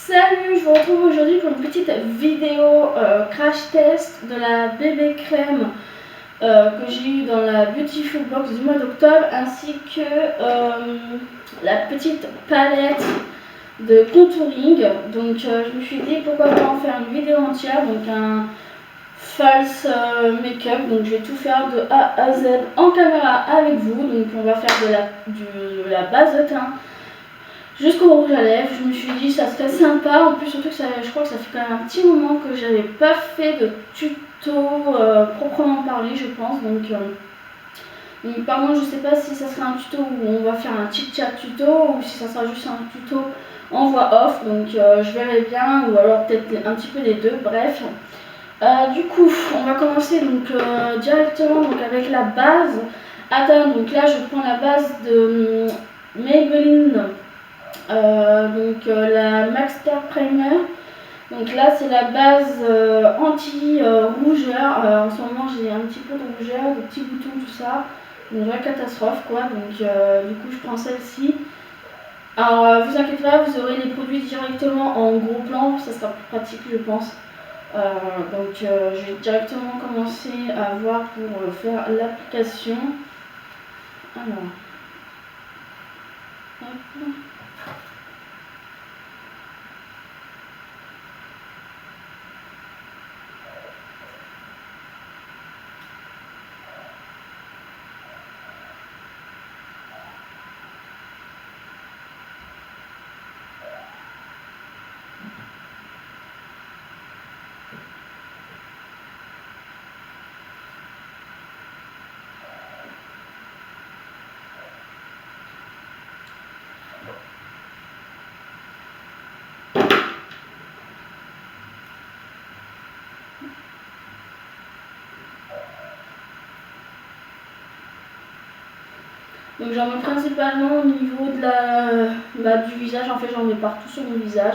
Salut, je vous retrouve aujourd'hui pour une petite vidéo crash test de la bébé crème que j'ai eu dans la Beautiful Box du mois d'octobre, ainsi que la petite palette de contouring. Donc je me suis dit pourquoi pas en faire une vidéo entière, donc un false make-up. Donc je vais tout faire de A à Z en caméra avec vous. Donc on va faire de la base de teint jusqu'au rouge à lèvres. Je me suis dit ça serait sympa, en plus surtout que je crois que ça fait quand même un petit moment que j'avais pas fait de tuto proprement parlé, je pense. Donc par contre je sais pas si ça sera un tuto où on va faire un chit chat tuto ou si ça sera juste un tuto en voix off. Donc je verrai bien, ou alors peut-être un petit peu les deux, bref. Du coup on va commencer donc directement donc avec la base à teint. Donc là je prends la base de Maybelline, la Max Care Primer. Donc là c'est la base anti rougeur. En ce moment j'ai un petit peu de rougeur, des petits boutons, tout ça, une vraie catastrophe quoi. Donc du coup je prends celle-ci. Alors vous inquiétez pas, vous aurez les produits directement en gros plan, ça sera plus pratique je pense. Je vais directement commencer à voir pour faire l'application. Alors hop. Donc j'en mets principalement au niveau de du visage. En fait j'en mets partout sur mon visage.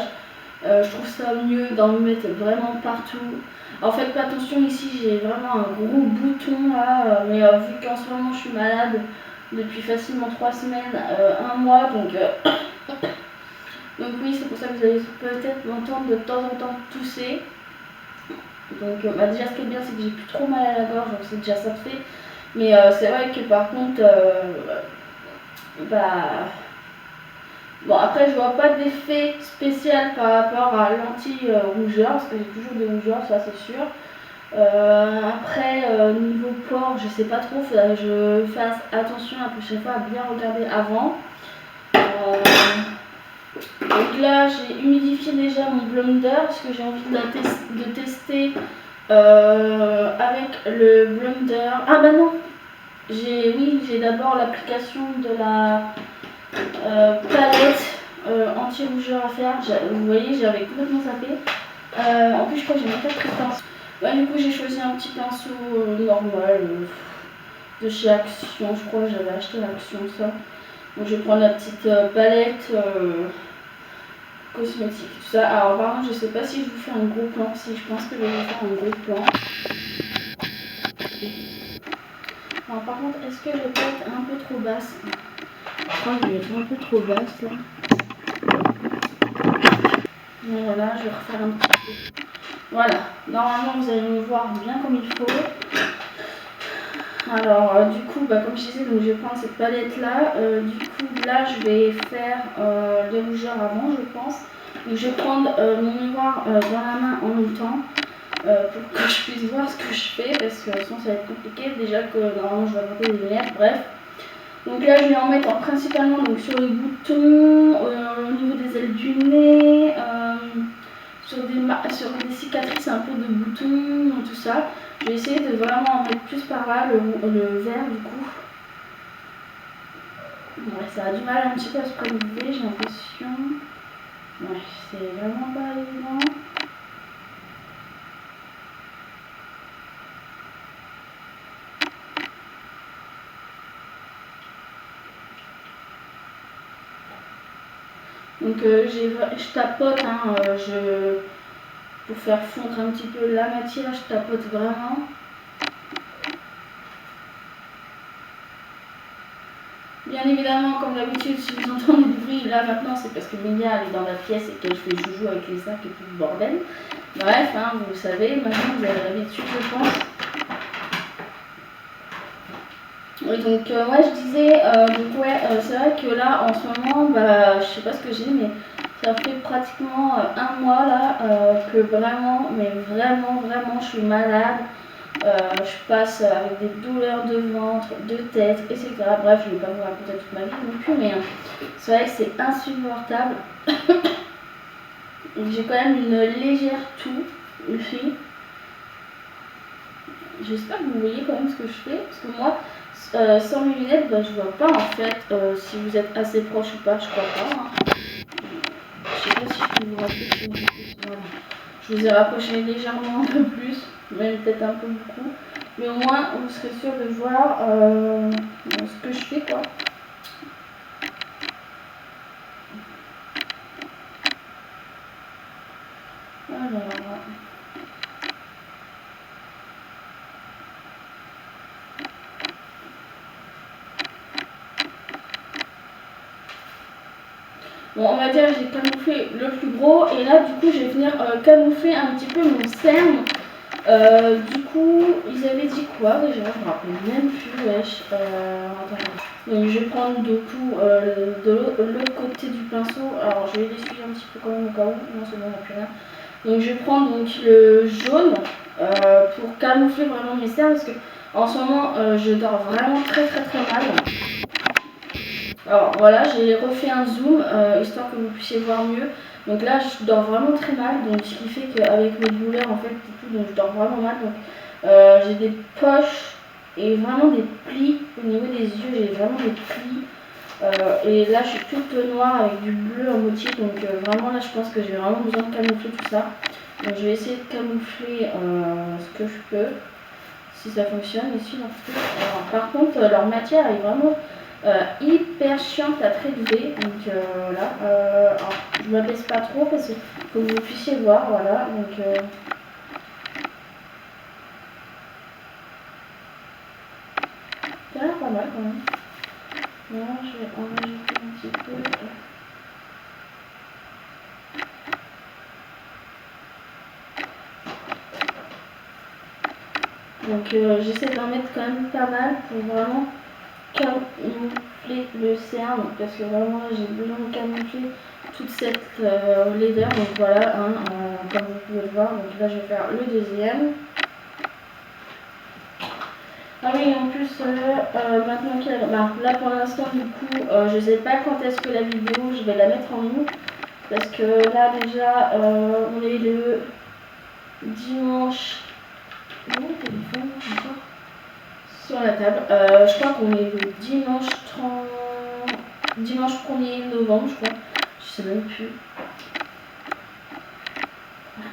Je trouve ça mieux d'en mettre vraiment partout. En fait faites attention, ici j'ai vraiment un gros bouton là, mais vu qu'en ce moment je suis malade depuis facilement 3 semaines, 1 mois, donc oui, c'est pour ça que vous allez peut-être m'entendre de temps en temps tousser. Donc déjà ce qui est bien c'est que j'ai plus trop mal à la gorge, donc c'est déjà ça de fait. Mais c'est vrai que par contre bon, après je vois pas d'effet spécial par rapport à l'anti-rougeur, parce que j'ai toujours des rougeurs, ça c'est sûr. Après niveau pores, je sais pas trop, faudrait que je fasse attention la prochaine fois à bien regarder avant. Donc là j'ai humidifié déjà mon blender parce que j'ai envie de tester avec le blender. Ah bah non, j'ai d'abord l'application de la palette anti-rougeur à faire. Vous voyez, j'avais complètement zappé. En plus je crois que j'ai même pas pris de pinceau. Du coup j'ai choisi un petit pinceau normal de chez Action. Je crois que j'avais acheté à Action ça. Donc je vais prendre la petite palette cosmétique, tout ça. Alors par contre je sais pas si je vous fais un gros plan. Si, je pense que je vais vous faire un gros plan. Alors par contre est-ce que je vais pas être un peu trop basse? Je crois que je vais être un peu trop basse là. Voilà, je vais refaire un petit peu. Voilà, normalement vous allez me voir bien comme il faut. Alors du coup, comme je disais, donc je vais prendre cette palette là. Du coup là je vais faire les rougeurs avant je pense. Donc je vais prendre mon miroir dans la main en même temps pour que je puisse voir ce que je fais, parce que sinon ça va être compliqué. Déjà que normalement je vais porter des lunettes, bref. Donc là je vais en mettre principalement donc, sur les boutons, au niveau des ailes du nez, sur des cicatrices un peu de boutons, tout ça. Je vais essayer de vraiment en mettre plus par là, le vert du coup. Ouais, ça a du mal un petit peu à se prélever, j'ai l'impression. Ouais, c'est vraiment pas évident. Donc je tapote, pour faire fondre un petit peu la matière, je tapote vraiment. Bien évidemment, comme d'habitude, si vous entendez du bruit, là maintenant c'est parce que Milia elle est dans la pièce et qu'elle fait joujou avec les sacs et tout le bordel. Bref, hein, vous le savez, maintenant vous avez l'habitude, je pense. Oui, donc ouais, je disais, donc ouais, c'est vrai que là en ce moment, bah, je sais pas ce que j'ai, mais ça fait pratiquement un mois là que vraiment, mais vraiment, je suis malade. Je passe avec des douleurs de ventre, de tête, etc. Bref, je ne vais pas vous raconter toute ma vie non plus, mais c'est vrai que c'est insupportable. J'ai quand même une légère toux aussi. J'espère que vous voyez quand même ce que je fais, parce que moi, sans mes lunettes, bah, je vois pas en fait si vous êtes assez proche ou pas, je crois pas. Hein. Je sais pas si je peux vous rapprocher. Voilà. Je vous ai rapproché légèrement un peu plus, même peut-être un peu beaucoup. Mais au moins, vous serez sûr de voir ce que je fais, quoi. Alors... Bon, on va dire que j'ai camouflé le plus gros. Et là, du coup, je vais venir camoufler un petit peu mon cerne. Du coup, ils avaient dit quoi déjà? Je me rappelle même plus, wesh. Donc, je vais prendre du coup de l'autre côté du pinceau. Alors, je vais l'essuyer un petit peu quand même au cas où. Non, c'est bon, il n'y a plus rien. Donc, je vais prendre donc, le jaune pour camoufler vraiment mes cernes parce que en ce moment, je dors vraiment très mal. Alors voilà, j'ai refait un zoom histoire que vous puissiez voir mieux. Donc là, je dors vraiment très mal, donc ce qui fait qu'avec mes douleurs en fait, tout, donc je dors vraiment mal. Donc j'ai des poches et vraiment des plis au niveau des yeux, j'ai vraiment des plis. Et là, je suis toute noire avec du bleu en motif, donc vraiment là, je pense que j'ai vraiment besoin de camoufler tout ça. Donc je vais essayer de camoufler ce que je peux, si ça fonctionne ici dans ce truc. Alors, par contre, leur matière est vraiment hyper chiante à prélever, donc voilà. Alors, je m'abaisse pas trop parce que faut que vous puissiez voir, voilà. Donc ça a l'air pas mal quand même. Là, je vais en rajouter un petit peu. Donc j'essaie d'en mettre quand même pas mal pour vraiment camoufler le cerne, parce que vraiment j'ai besoin de camoufler toute cette laideur. Donc voilà, hein, comme vous pouvez le voir. Donc là je vais faire le deuxième. Ah oui, en plus, maintenant qu'il là pour l'instant, du coup, je sais pas quand est-ce que la vidéo, je vais la mettre en ligne. Parce que là, déjà, on est le dimanche. Où est le téléphone encore sur la table. Je crois qu'on est le dimanche 30. Dimanche 1er novembre, je crois. Je sais même plus.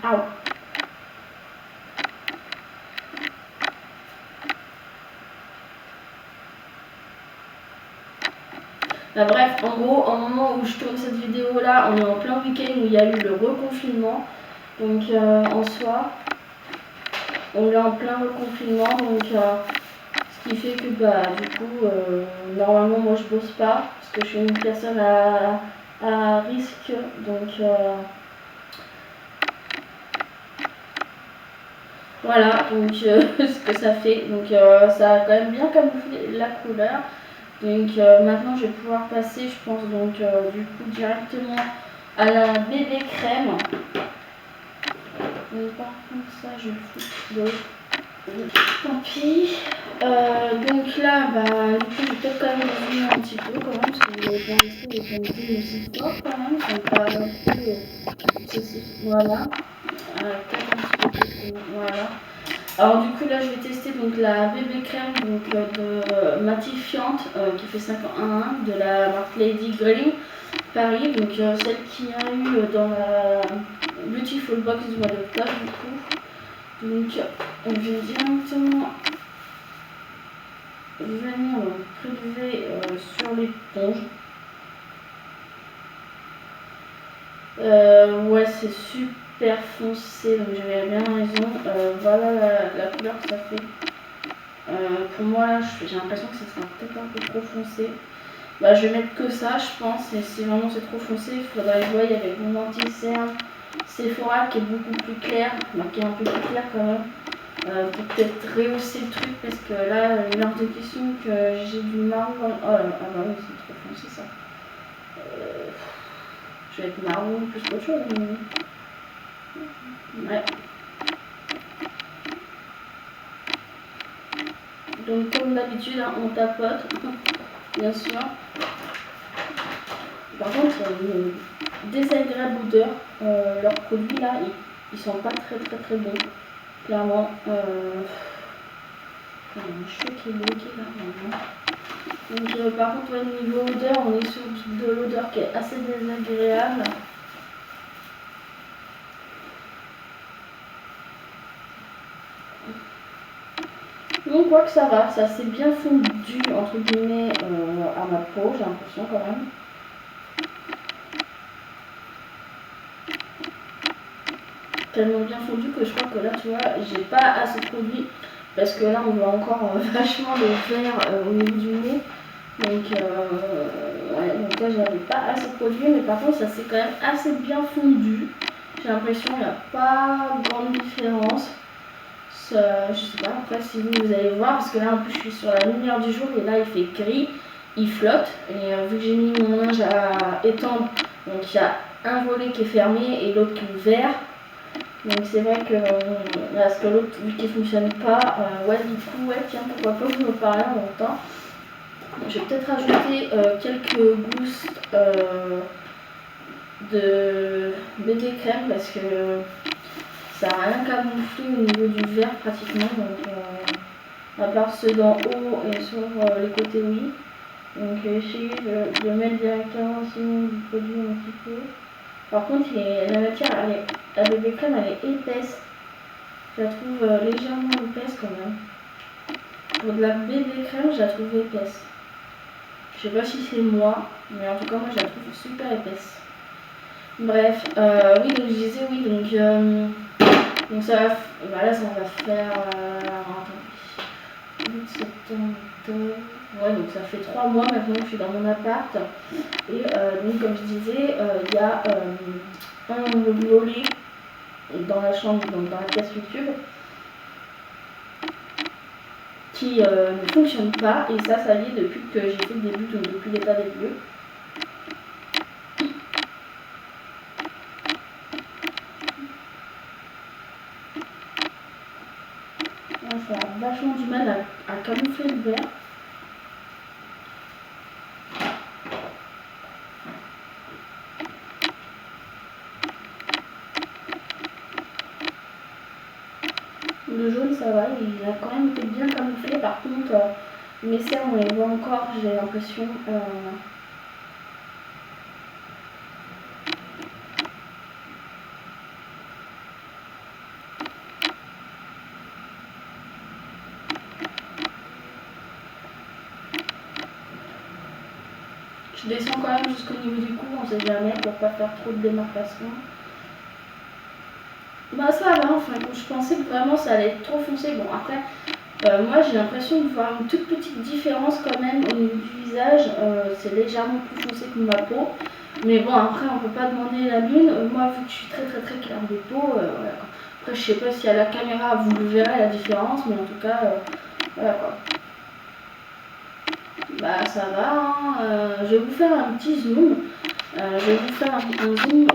Ah ouais. Bref, en gros, au moment où je tourne cette vidéo là, on est en plein week-end où il y a eu le reconfinement. Donc en soi, on est en plein reconfinement. Donc ce qui fait que bah du coup, normalement moi je bosse pas parce que je suis une personne à risque. Donc voilà, donc ce que ça fait. Donc ça a quand même bien camouflé la couleur. Donc maintenant je vais pouvoir passer, je pense, donc du coup directement à la bébé crème. Mais par contre ça je fous de tant pis. Donc là, bah, du coup je vais peut-être quand même revenir un petit peu quand même, parce que vous avez bien laissé les qualités aussi fort quand même, ils sont pas non plus voilà. Peut-être un petit peu plus, voilà. Alors du coup là je vais tester donc la bébé crème donc, de matifiante qui fait 5 en 1 de la marque Lady Green Paris, donc celle qui a eu dans la Beautiful Box du mois d'octobre du coup. Donc je vais directement venir prélever sur l'éponge. Ouais, c'est super foncé, donc j'avais bien raison. Voilà la couleur que ça fait. Pour moi, j'ai l'impression que ça sera peut-être un peu trop foncé. Bah, je vais mettre que ça, je pense. Et si vraiment c'est trop foncé, il faudrait que je voie avec mon anti-cerne Sephora qui est beaucoup plus clair, qui est un peu plus clair quand même. Pour peut-être rehausser le truc parce que là, il est hors de question que j'ai du marron. Oh là, ah bah oui, c'est trop foncé ça. Je vais être marron plus qu'autre chose. Mais... ouais. Donc comme d'habitude, hein, on tapote, bien sûr. Par contre, il y a une désagréable odeur. Leurs produits là, ils sont pas très bons. Clairement. Je suis qui est bloqué là maintenant. Donc par contre, ouais, niveau odeur, on est sur de l'odeur qui est assez désagréable. Donc quoi que ça va, ça s'est bien fondu entre guillemets à ma peau, j'ai l'impression quand même. Tellement bien fondu que je crois que là tu vois, j'ai pas assez de produit parce que là on voit encore vachement le vert au niveau du nez. Donc, ouais, donc là j'avais pas assez de produit, mais par contre ça s'est quand même assez bien fondu. J'ai l'impression qu'il n'y a pas grande différence. Je sais pas après si vous allez voir, parce que là en plus je suis sur la lumière du jour et là il fait gris, il flotte. Et vu que j'ai mis mon linge à étendre, donc il y a un volet qui est fermé et l'autre qui est ouvert. Donc c'est vrai que parce que l'autre vu qu'il fonctionne pas, ouais du coup ouais tiens pourquoi pas vous me parler en même temps. Je vais peut-être rajouter quelques gousses de BB crème parce que ça n'a rien camouflé au niveau du vert pratiquement. Donc à part ceux d'en haut et sur les côtés oui. Donc essayez de mettre directement sinon du produit un petit peu. Par contre la matière, la BB crème elle est épaisse. Je la trouve légèrement épaisse quand même. Pour de la BB crème, je la trouve épaisse. Je sais pas si c'est moi, mais en tout cas moi je la trouve super épaisse. Bref, oui donc je disais oui donc ça va, voilà ça va faire attends, septembre, ouais donc ça fait 3 mois maintenant que je suis dans mon appart et donc comme je disais il y a un volet dans la chambre, donc dans la pièce YouTube qui ne fonctionne pas et ça y est depuis que j'ai fait le début, donc depuis l'état des lieux. Ça a vachement du mal à camoufler le vert. Le jaune ça va, il a quand même été bien camouflé. Par contre, mes cernes on les voit encore, j'ai l'impression. Je descends quand même jusqu'au niveau du cou, on sait jamais, pour pas faire trop de démarcation. Bah ça va, enfin je pensais que vraiment ça allait être trop foncé. Bon après, moi j'ai l'impression de voir une toute petite différence quand même au niveau du visage. C'est légèrement plus foncé que ma peau. Mais bon après on peut pas demander la lune. Moi vu que je suis très clair de peau, voilà. Après je sais pas si à la caméra vous le verrez la différence, mais en tout cas, voilà quoi. Bah ça va, hein. Je vais vous faire un petit zoom. Je vais vous faire un zoom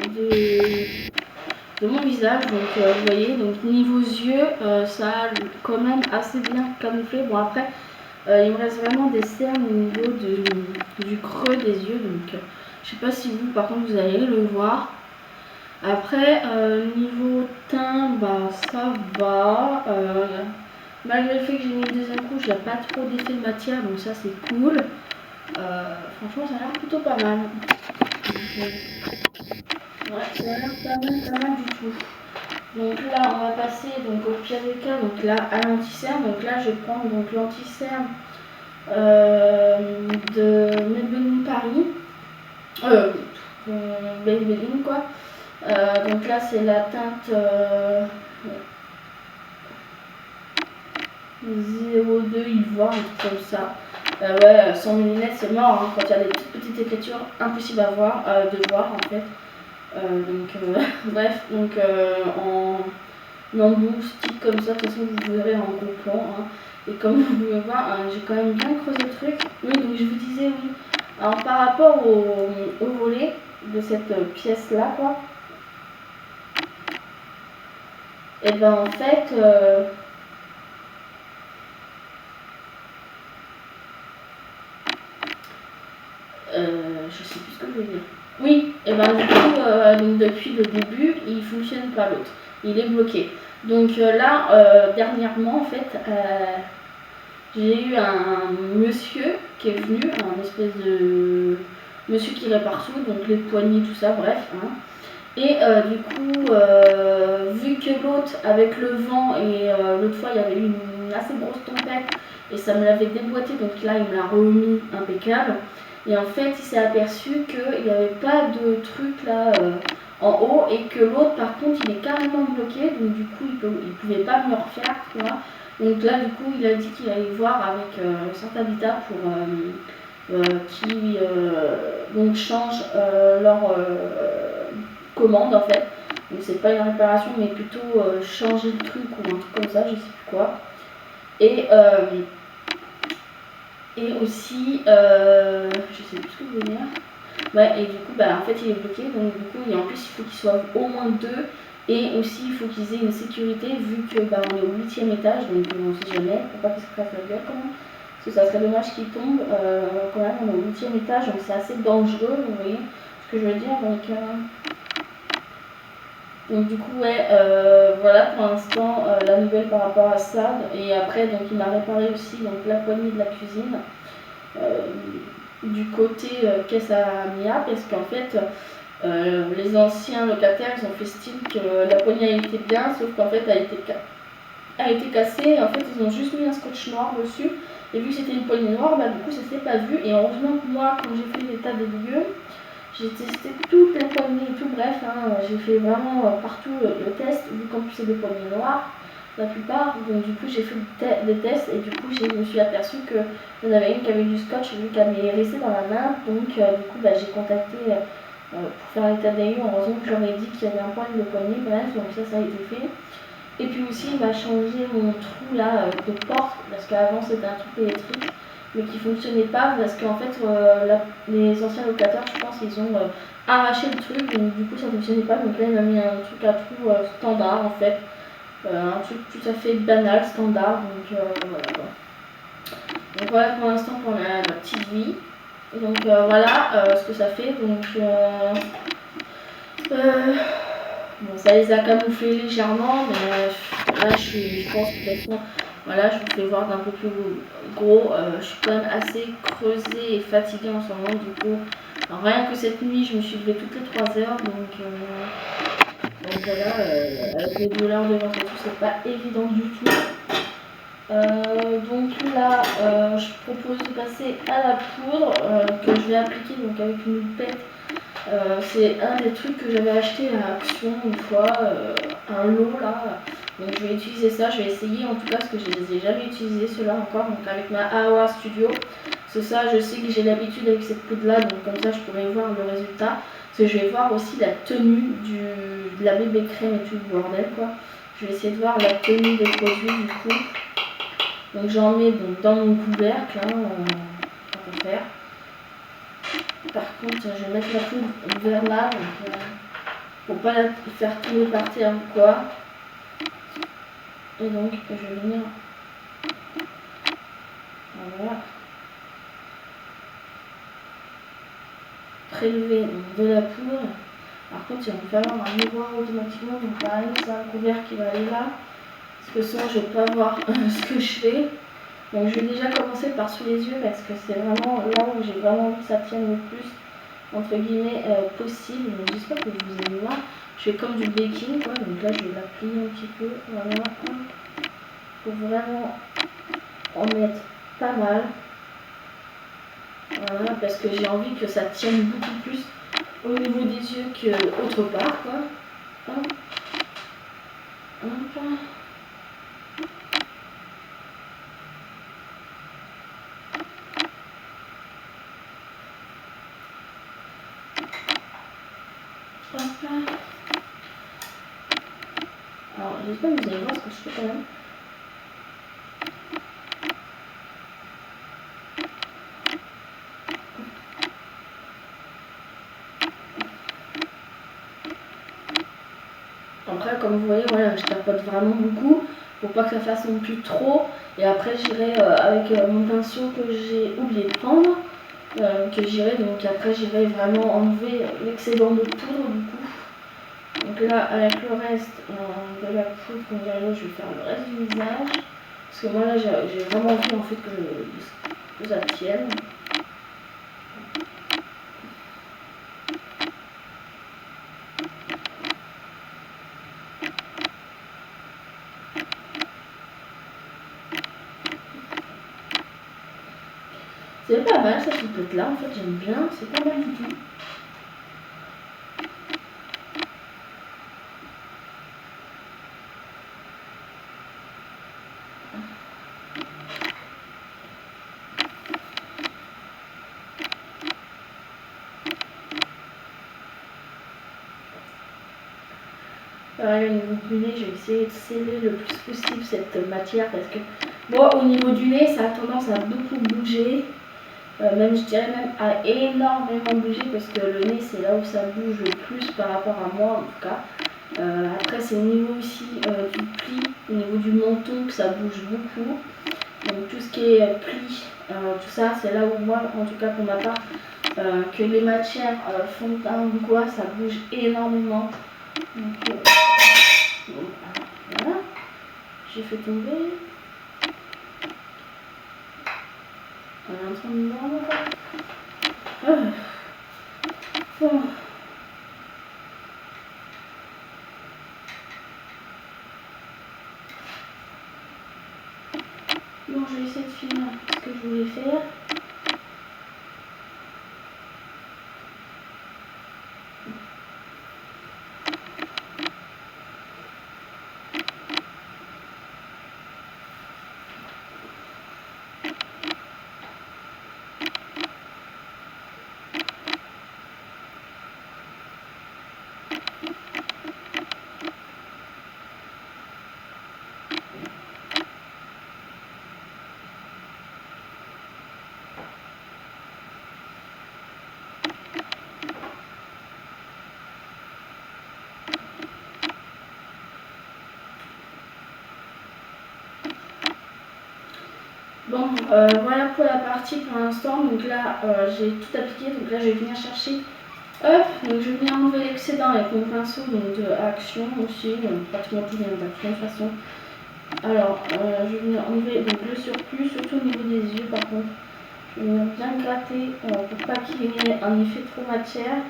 de mon visage. Donc vous voyez, donc niveau yeux, ça a quand même assez bien camouflé. Bon après, il me reste vraiment des cernes au niveau du creux des yeux. Donc je sais pas si vous par contre vous allez le voir. Après niveau teint, bah ça va. Malgré le fait que j'ai mis une deuxième couche, il n'y a pas trop d'effet de matière, donc ça c'est cool. Franchement, ça a l'air plutôt pas mal. Ouais, ça a l'air pas mal du tout. Donc là, on va passer donc, au pire des cas, donc là à l'anti-cerne. Donc là, je vais prendre donc l'anti-cerne de Maybelline Paris. Maybelline quoi. Donc là, c'est la teinte 02 ivoire, un truc comme ça. Ouais, sans mes lunettes c'est mort, hein. Quand il y a des petites écritures, impossible à voir, de voir en fait. Bref, donc en embout, stick comme ça, de toute façon vous verrez en gros plan. Hein. Et comme vous pouvez voir, j'ai quand même bien creusé le truc. Oui, donc je vous disais, oui. Alors par rapport au volet de cette pièce là, quoi. Et ben en fait, je sais plus ce que je veux dire. Oui, et ben du coup, donc depuis le début, il fonctionne pas l'autre. Il est bloqué. Donc là, dernièrement, en fait, j'ai eu un monsieur qui est venu, un espèce de monsieur qui répare tout, donc les poignées, tout ça, bref. Hein. Et du coup, vu que l'autre, avec le vent, et l'autre fois il y avait eu une assez grosse tempête, et ça me l'avait déboîté, donc là il me l'a remis impeccable. Et en fait, il s'est aperçu qu'il n'y avait pas de truc là en haut, et que l'autre par contre il est carrément bloqué, donc du coup il pouvait pas me le refaire, tu vois. Donc là du coup il a dit qu'il allait voir avec Habitat pour qui donc change leur commande en fait. Donc c'est pas une réparation mais plutôt changer le truc ou un truc comme ça, je sais plus quoi. Et aussi, je sais plus ce que je veux dire. Ouais, et du coup, bah, en fait, il est bloqué. Donc, du coup, et en plus, il faut qu'il soit au moins deux. Et aussi, il faut qu'ils aient une sécurité vu que bah, on est au 8e étage. Donc, on ne sait jamais. Faut pas qu'il se casse la gueule quand même. Parce que ça serait dommage qu'il tombe. Quand même, on est au 8e étage. Donc, c'est assez dangereux. Vous voyez ce que je veux dire. Donc du coup ouais, voilà pour l'instant la nouvelle par rapport à ça. Et après donc il m'a réparé aussi donc la poignée de la cuisine du côté caisse à Mia parce qu'en fait les anciens locataires ils ont fait style que la poignée a été bien sauf qu'en fait a été cassée et en fait ils ont juste mis un scotch noir dessus et vu que c'était une poignée noire bah du coup ça s'est pas vu et heureusement que moi quand j'ai fait l'état des lieux j'ai testé toutes les poignées et tout, bref, hein, j'ai fait vraiment partout le test, vu qu'en plus c'est des poignées noires, la plupart, donc du coup j'ai fait des tests et du coup je me suis aperçue qu'il y en avait une qui avait du scotch vu qu'elle m'est restée dans la main, donc du coup bah, j'ai contacté pour faire l'état des lieux, heureusement que j'aurais dit qu'il y avait un poil de poignée, bref, donc ça a été fait. Et puis aussi il m'a changé mon trou là de porte, parce qu'avant c'était un trou électrique mais qui fonctionnait pas parce qu'en fait les anciens locataires je pense ils ont arraché le truc donc du coup ça fonctionnait pas donc là il m'a mis un truc à trou standard en fait un truc tout à fait banal standard donc voilà quoi. Donc voilà pour l'instant pour ma petite vie donc voilà ce que ça fait donc bon, ça les a camouflés légèrement mais là je pense que de toute façon voilà, je vous fais voir d'un peu plus gros. Je suis quand même assez creusée et fatiguée en ce moment. Du coup, alors, rien que cette nuit, je me suis levée toutes les 3 heures. Donc voilà, avec les douleurs de ventre et tout, c'est pas évident du tout. Donc là, je propose de passer à la poudre que je vais appliquer donc avec une loupette. C'est un des trucs que j'avais acheté à Action une fois, un lot là. Donc je vais utiliser ça, je vais essayer en tout cas parce que je ne les ai jamais utilisés ceux-là encore. Donc avec ma AOA Studio, c'est ça, je sais que j'ai l'habitude avec cette poudre là, donc comme ça je pourrais voir le résultat. Parce que je vais voir aussi la tenue de la bébé crème et tout le bordel quoi. Je vais essayer de voir la tenue des produits du coup. Donc j'en mets donc, dans mon couvercle, hein, on peut faire. Par contre, je vais mettre la poudre vers là, donc, pour pas la faire tomber par terre ou quoi. Et donc, je vais venir. Voilà. Prélever donc, de la poudre. Par contre, il va me falloir un miroir automatiquement, donc pareil, c'est un couvert qui va aller là. Parce que sinon, je vais pas voir ce que je fais. Donc, je vais déjà commencer par sous les yeux parce que c'est vraiment là où j'ai vraiment envie que ça tienne le plus. Entre guillemets possible, donc j'espère que vous allez voir. Je fais comme du baking quoi, donc là je vais la plier un petit peu, voilà, pour vraiment en mettre pas mal, voilà, parce que j'ai envie que ça tienne beaucoup plus au niveau des yeux qu'autre part quoi. Hop. Hop. Hop là. Alors, j'espère que vous allez voir ce que je fais quand même. Après, comme vous voyez, voilà, je tapote vraiment beaucoup pour pas que ça fasse non plus trop. Et après, j'irai avec mon pinceau que j'ai oublié de prendre, après j'irai vraiment enlever l'excédent de poudre du coup. Donc là, avec le reste de la poudre, comme je vais faire le reste du visage. Parce que moi là, j'ai vraiment envie en fait que ça tienne. C'est pas mal cette souplette là, en fait j'aime bien, c'est pas mal du tout. Pareil au niveau du nez, je vais essayer de sceller le plus possible cette matière parce que moi au niveau du nez ça a tendance à beaucoup bouger. Même je dirais même à énormément bouger parce que le nez c'est là où ça bouge le plus par rapport à moi en tout cas. Après c'est au niveau aussi du pli, au niveau du menton que ça bouge beaucoup. Donc tout ce qui est pli, tout ça c'est là où moi en tout cas pour ma part que les matières fond de teint ou quoi ça bouge énormément. Donc, voilà, j'ai fait tomber. On est en train de voir. Bon. Bon, je vais essayer de finir ce que je voulais faire. Bon, voilà pour la partie pour l'instant. Donc là, j'ai tout appliqué. Donc là, je vais venir chercher. Hop, donc je vais venir enlever l'excédent avec mon pinceau donc de Action aussi. Pratiquement tout vient d'Action de toute façon. Alors, je vais venir enlever donc, le surplus, surtout au niveau des yeux par contre. Je vais venir bien gratter pour pas qu'il y ait un effet trop matière.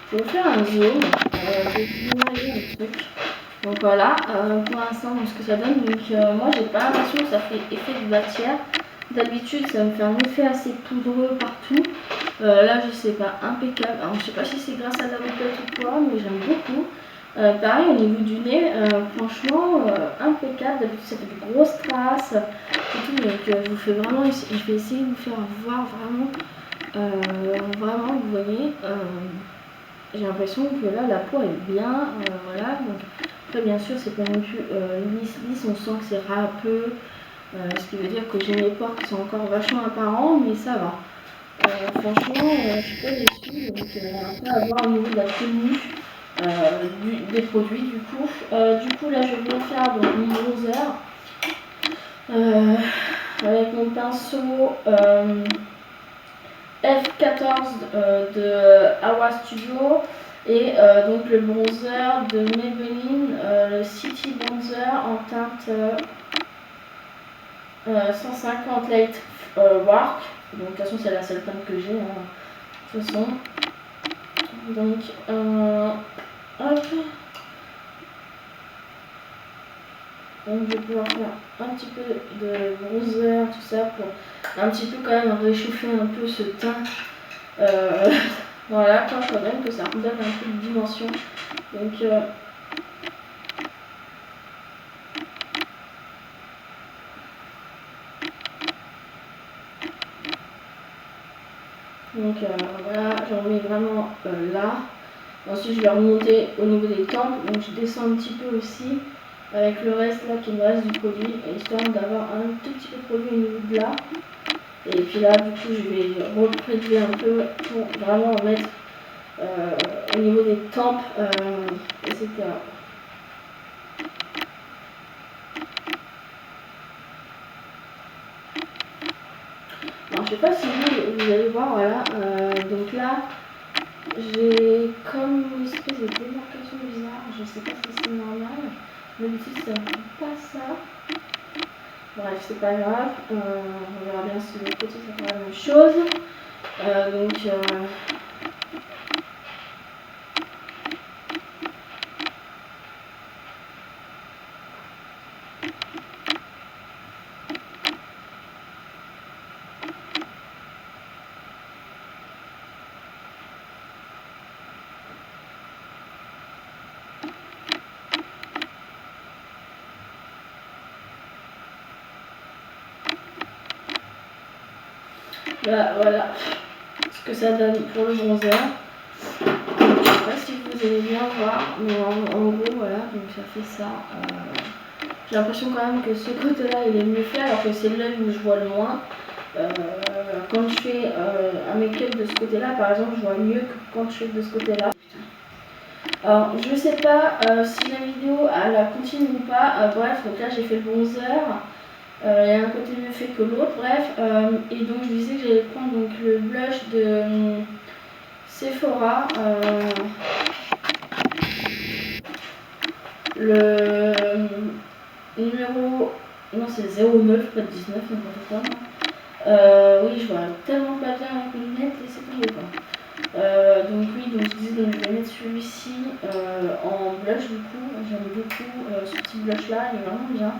Je vais vous faire un zoom, je vais vous montrer le truc. Donc voilà, pour l'instant, ce que ça donne. Donc moi, j'ai pas l'impression que ça fait effet de matière. D'habitude, ça me fait un effet assez poudreux partout. Là, je sais pas, impeccable. Alors, je sais pas si c'est grâce à la houppette ou quoi, mais j'aime beaucoup. Pareil, au niveau du nez, franchement, impeccable. D'habitude, ça fait de grosses traces. Et tout, donc je vous fais vraiment, je vais essayer de vous faire voir vraiment, vous voyez. J'ai l'impression que là la peau est bien, voilà. Donc, après bien sûr c'est pas non plus lisse, on sent que c'est râpeux, ce qui veut dire que j'ai mes pores qui sont encore vachement apparents, mais ça va. Franchement, je suis pas déçue, donc après à voir au niveau de la tenue des produits du coup. Du coup là je vais faire donc, mon bronzer avec mon pinceau F14 de Awa Studio et donc le bronzer de Maybelline, le City Bronzer en teinte 150 Light Work. Donc de toute façon c'est la seule teinte que j'ai, hein, de toute façon. Donc hop. Donc je vais pouvoir faire un petit peu de bronzer, tout ça, pour un petit peu quand même réchauffer un peu ce teint. Voilà, quand même que ça redonne un peu de dimension. Donc voilà, j'en mets vraiment là. Ensuite je vais remonter au niveau des tempes, donc je descends un petit peu aussi avec le reste là qui me reste du produit, histoire d'avoir un tout petit peu de produit au niveau de là. Et puis là du coup je vais reprélever un peu pour vraiment en mettre au niveau des tempes, etc. Alors je sais pas si vous allez voir, voilà, donc là j'ai comme une espèce de démarcation bizarre, je sais pas si c'est normal, d'habitude ça ne fait pas ça. Bref, c'est pas grave, on verra bien si de l'autre côté ça fait la même chose. Là, voilà ce que ça donne pour le bronzer. Je ne sais pas si vous allez bien voir, mais en gros, voilà, donc ça fait ça. J'ai l'impression quand même que ce côté-là, il est mieux fait, alors que c'est l'œil où je vois le moins. Quand je fais un make-up de ce côté-là, par exemple, je vois mieux que quand je fais de ce côté-là. Alors, je sais pas si la vidéo elle continue ou pas. Bref, donc là j'ai fait le bronzer. Il y a un côté mieux fait que l'autre, bref. Et donc je disais que j'allais prendre donc, le blush de Sephora. Le numéro. Non, c'est 09, pas 19, n'importe quoi. Oui, je vois tellement pas bien avec mes lunettes et c'est tombé quoi. Donc oui, donc je disais donc je vais mettre celui-ci en blush du coup. J'aime beaucoup ce petit blush là, il est vraiment bien.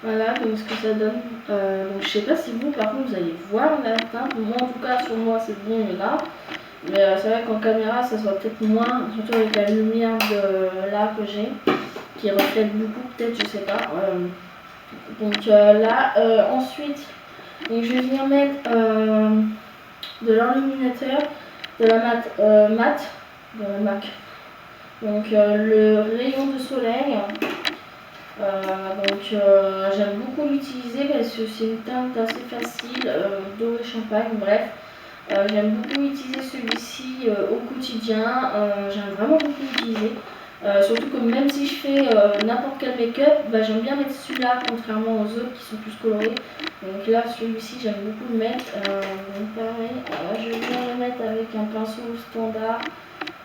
Voilà donc ce que ça donne. Donc je sais pas si vous par contre vous allez voir la teinte. Moi en tout cas sur moi c'est bon là. Mais c'est vrai qu'en caméra ça se voit peut-être moins, surtout avec la lumière de là que j'ai, qui reflète beaucoup peut-être, je sais pas. Donc là ensuite donc, je vais venir mettre de l'enluminateur, de la mat, de la MAC. Donc le rayon de soleil. J'aime beaucoup l'utiliser parce que c'est une teinte assez facile, doré champagne, bref. J'aime beaucoup utiliser celui-ci au quotidien, j'aime vraiment beaucoup l'utiliser. Surtout que même si je fais n'importe quel make-up, j'aime bien mettre celui-là contrairement aux autres qui sont plus colorés. Donc là celui-ci j'aime beaucoup le mettre. Donc pareil, je viens le mettre avec un pinceau standard.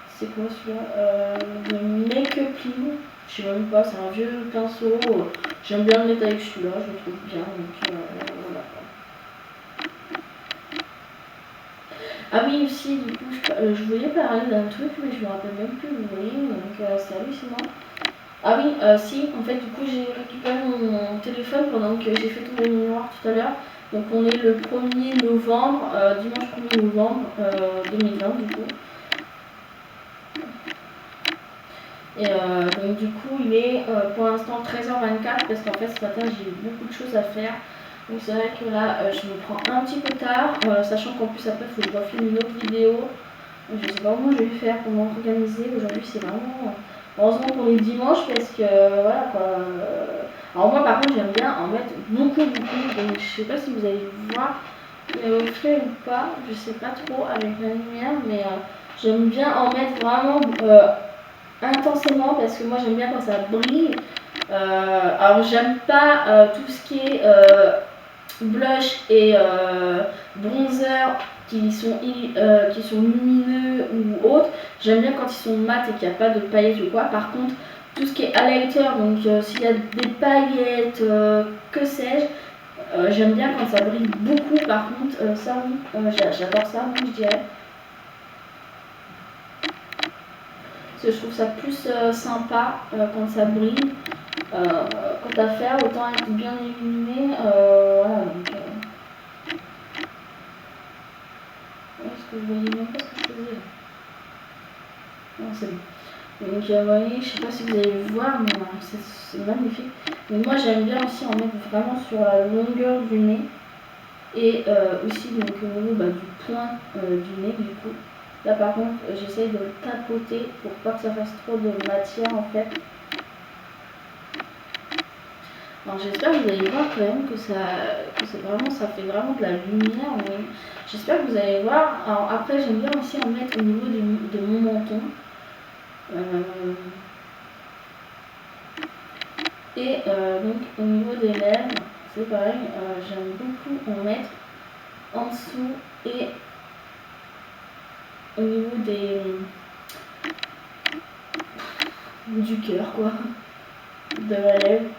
C'est quoi celui-là de Make-up Clean. Je sais même pas, c'est un vieux pinceau. J'aime bien le mettre avec celui-là, je le trouve bien. Donc voilà. Ah oui aussi, du coup, je voulais parler d'un truc, mais je me rappelle même plus, vous voyez, donc c'est hallucinant. Ah oui, si, en fait, du coup, j'ai récupéré mon téléphone pendant que j'ai fait tomber le noir tout à l'heure. Donc on est le 1er novembre, dimanche 1er novembre 2020 du coup. Et donc du coup il est pour l'instant 13h24 parce qu'en fait ce matin j'ai eu beaucoup de choses à faire. Donc c'est vrai que là je me prends un petit peu tard, sachant qu'en plus après il faut que je refilme une autre vidéo. Je sais pas comment je vais faire, comment organiser. Aujourd'hui c'est vraiment... Heureusement qu'on est dimanche parce que voilà quoi. Alors moi par contre j'aime bien en mettre beaucoup beaucoup, donc je sais pas si vous allez voir le reflet ou pas, je sais pas trop avec la lumière, mais j'aime bien en mettre vraiment intensément parce que moi j'aime bien quand ça brille. Alors j'aime pas tout ce qui est blush et bronzer qui sont lumineux ou autres. J'aime bien quand ils sont mat et qu'il n'y a pas de paillettes ou quoi. Par contre, tout ce qui est highlighter, donc s'il y a des paillettes, que sais-je, j'aime bien quand ça brille beaucoup. Par contre, ça oui, j'adore ça, moi je dirais. Parce que je trouve ça plus sympa quand ça brille. Quant à faire, autant être bien illuminé. Voilà, donc, est-ce que vous voyez même pas ce que je faisais? Non, c'est bon. Donc vous voyez, je sais pas si vous allez le voir, mais c'est magnifique. Donc moi j'aime bien aussi en mettre vraiment sur la longueur du nez. Et aussi donc au niveau du point du nez du coup. Là par contre j'essaye de le tapoter pour pas que ça fasse trop de matière en fait. Alors j'espère que vous allez voir quand même que ça fait vraiment de la lumière. Oui. J'espère que vous allez voir. Alors après j'aime bien aussi en mettre au niveau de mon menton. Et donc au niveau des lèvres, c'est pareil, j'aime beaucoup en mettre en dessous et au niveau du cœur quoi, de la lèvre.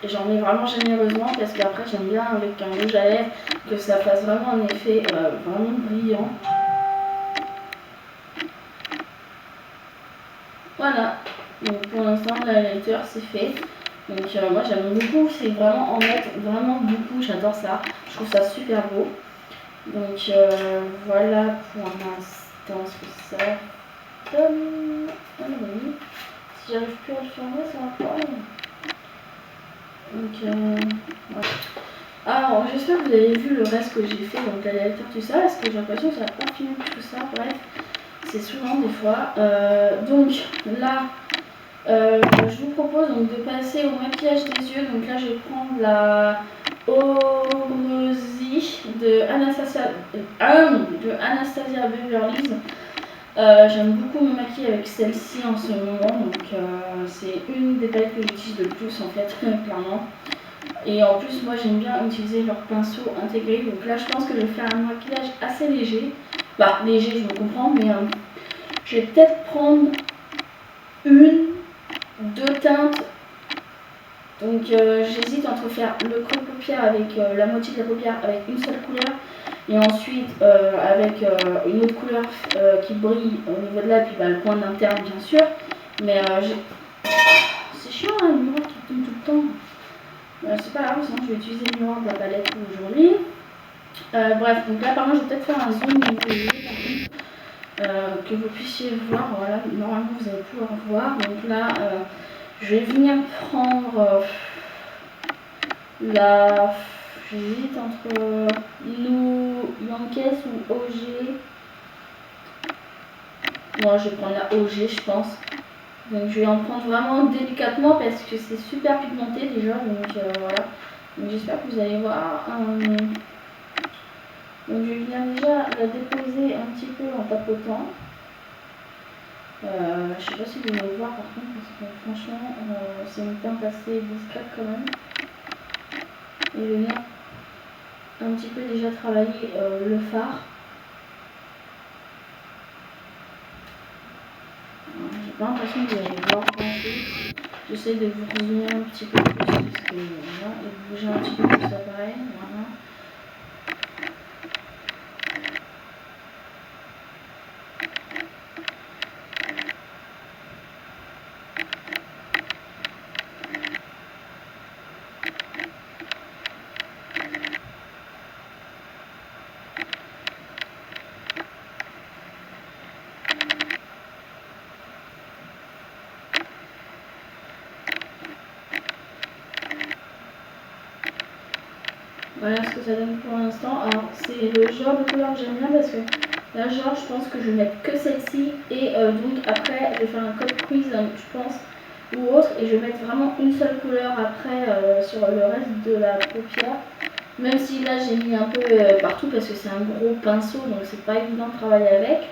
Et j'en mets vraiment généreusement parce qu'après j'aime bien avec un rouge à lèvres que ça fasse vraiment un effet vraiment brillant. Voilà, donc pour l'instant l'highlighter c'est fait. Donc moi j'aime beaucoup, c'est vraiment en mettre vraiment beaucoup, j'adore ça, je trouve ça super beau. Donc voilà pour l'instant ce que ça donne. Si j'arrive plus à le fermer, ça va pas. Donc voilà. Alors j'espère que vous avez vu le reste que j'ai fait, donc la lecture tout ça, parce que j'ai l'impression que ça n'a pas fini tout ça, bref, c'est souvent des fois. Donc là, je vous propose donc de passer au maquillage des yeux. Donc là je vais prendre la Orozzi de Anastasia Beverly Hills. J'aime beaucoup me maquiller avec celle-ci en ce moment, donc c'est une des palettes que j'utilise le plus en fait, clairement. Et en plus moi j'aime bien utiliser leur pinceau intégré, donc là je pense que je vais faire un maquillage assez léger. Bah léger je me comprends, mais je vais peut-être prendre deux teintes. Donc j'hésite entre faire le creux de paupière avec la moitié de la paupière avec une seule couleur et ensuite avec une autre couleur qui brille au niveau de là, puis le point d'interne bien sûr. Mais c'est chiant hein, le miroir qui tombe tout le temps. C'est pas grave, sinon je vais utiliser le miroir de la palette aujourd'hui. Bref, donc là par contre je vais peut-être faire un zoom au niveau des yeux que vous puissiez voir. Voilà, normalement vous allez pouvoir voir. Donc là je vais venir prendre j'hésite entre Yankes ou OG. Moi je vais prendre la OG je pense. Donc je vais en prendre vraiment délicatement parce que c'est super pigmenté déjà. Donc voilà. Donc j'espère que vous allez voir. Donc je vais venir déjà la déposer un petit peu en tapotant. Je sais pas si vous allez voir par contre parce que franchement c'est une teinte assez discrète quand même. Et je vais venir un petit peu déjà travailler le fard. J'ai pas l'impression que vous allez voir grand-chose. J'essaie de vous résumer un petit peu plus parce que voilà, et de bouger un petit peu plus l'appareil. Voilà. Voilà ce que ça donne pour l'instant. Alors c'est le genre de couleur que j'aime bien parce que là je pense que je vais mettre que celle-ci et donc après je vais faire un code quiz je pense ou autre, et je vais mettre vraiment une seule couleur après sur le reste de la paupière. Même si là j'ai mis un peu partout parce que c'est un gros pinceau, donc c'est pas évident de travailler avec.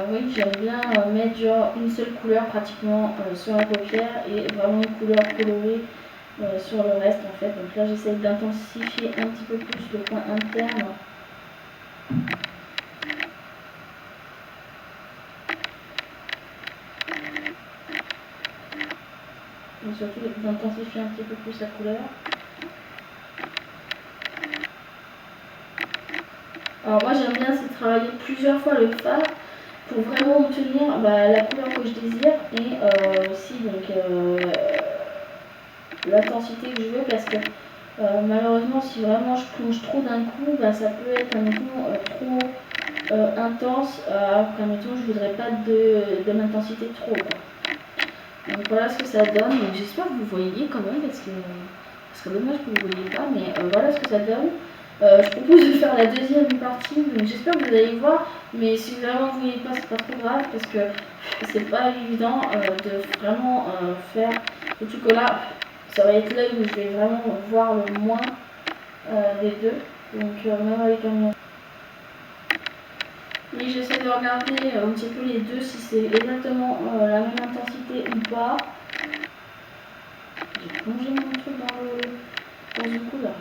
Oui, j'aime bien mettre genre une seule couleur pratiquement sur la paupière et vraiment une couleur colorée sur le reste en fait. Donc là j'essaie d'intensifier un petit peu plus le coin interne. Et surtout d'intensifier un petit peu plus la couleur. Alors moi j'aime bien c'est travailler plusieurs fois le fard pour vraiment obtenir la couleur que je désire et aussi donc l'intensité que je veux, parce que malheureusement si vraiment je plonge trop d'un coup, ça peut être trop intense, alors qu'à mettons je voudrais pas de l'intensité trop quoi. Donc voilà ce que ça donne, donc j'espère que vous voyez quand même, parce que dommage que vous ne voyez pas, mais voilà ce que ça donne. Je propose de faire la deuxième partie, donc j'espère que vous allez voir, mais si vraiment vous ne voyez pas, c'est pas trop grave, parce que c'est pas évident de vraiment faire, surtout que là, ça va être l'œil où je vais vraiment voir le moins des deux, donc même avec un... Et j'essaie de regarder un petit peu les deux, si c'est exactement la même intensité ou pas. J'ai plongé mon truc dans une couleur.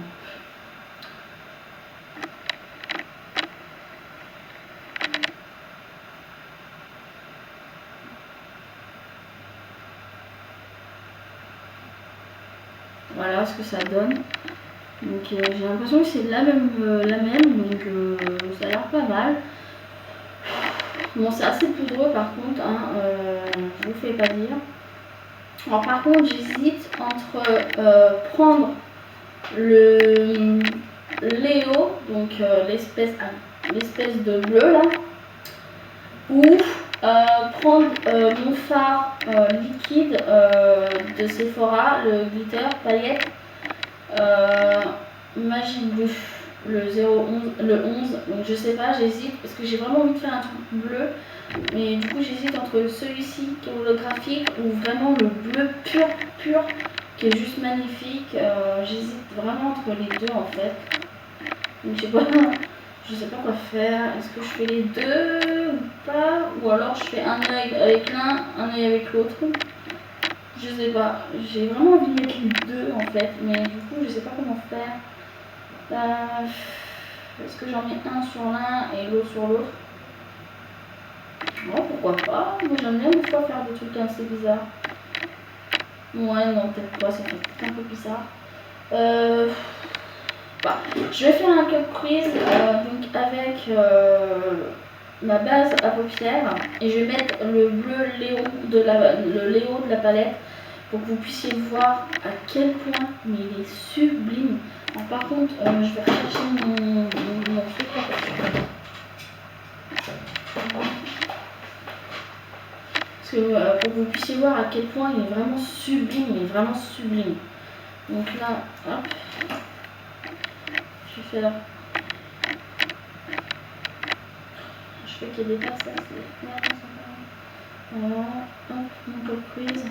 Voilà ce que ça donne. Donc j'ai l'impression que c'est la même, donc ça a l'air pas mal. Bon, c'est assez poudreux par contre, hein, je vous fais pas dire. Alors par contre j'hésite entre prendre le Léo, donc l'espèce de bleu là, ou prendre mon fard liquide de Sephora, le glitter paillette Magic Blue, le 11, donc je sais pas, j'hésite parce que j'ai vraiment envie de faire un truc bleu, mais du coup j'hésite entre celui-ci qui est holographique ou vraiment le bleu pur qui est juste magnifique. J'hésite vraiment entre les deux en fait, donc je sais pas quoi faire. Est-ce que je fais les deux ou pas, ou alors je fais un œil avec l'un, un œil avec l'autre? Je sais pas, j'ai vraiment envie de mettre les deux en fait, mais du coup je sais pas comment faire. Est-ce que j'en mets un sur l'un et l'autre sur l'autre? Non, pourquoi pas. Moi j'aime bien des fois faire des trucs assez bizarres. Ouais, non, peut-être pas, c'est peut-être un peu bizarre. Je vais faire un cut crease donc avec ma base à paupières, et je vais mettre le bleu Léo de la palette pour que vous puissiez voir à quel point mais il est sublime. Alors, par contre, je vais rechercher mon truc là. Parce que pour que vous puissiez voir à quel point il est vraiment sublime, Donc là, hop, je vais faire. Je fais qu'il dépasse là, c'est merde, voilà, hop, mon top prise.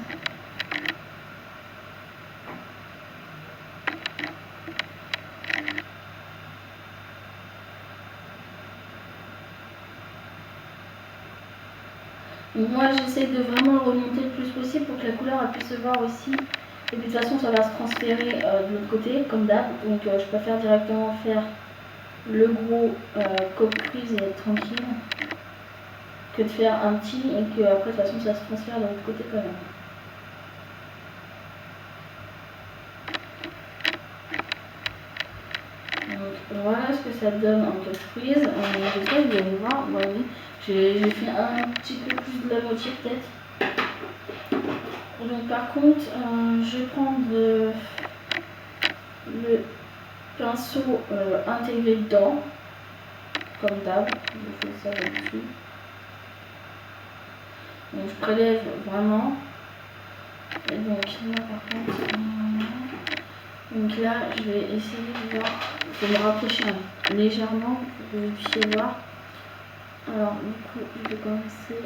Donc moi j'essaie de vraiment le remonter le plus possible pour que la couleur elle puisse se voir aussi. Et de toute façon ça va se transférer de l'autre côté comme d'hab. Donc je préfère directement faire le gros coque prise et être tranquille que de faire un petit et que après de toute façon ça se transfère de l'autre côté quand même. Donc voilà ce que ça donne en coque prise. J'espère que vous allez voir. Vous voyez, j'ai fait un petit peu plus de la moitié peut-être. Donc par contre, je vais prendre le pinceau intégré dedans, comme d'hab, je fais ça là-dessus. Donc je prélève vraiment. Et donc là par contre, donc là je vais essayer de voir, je vais me rapprocher légèrement pour que vous puissiez voir. Alors du coup je vais commencer.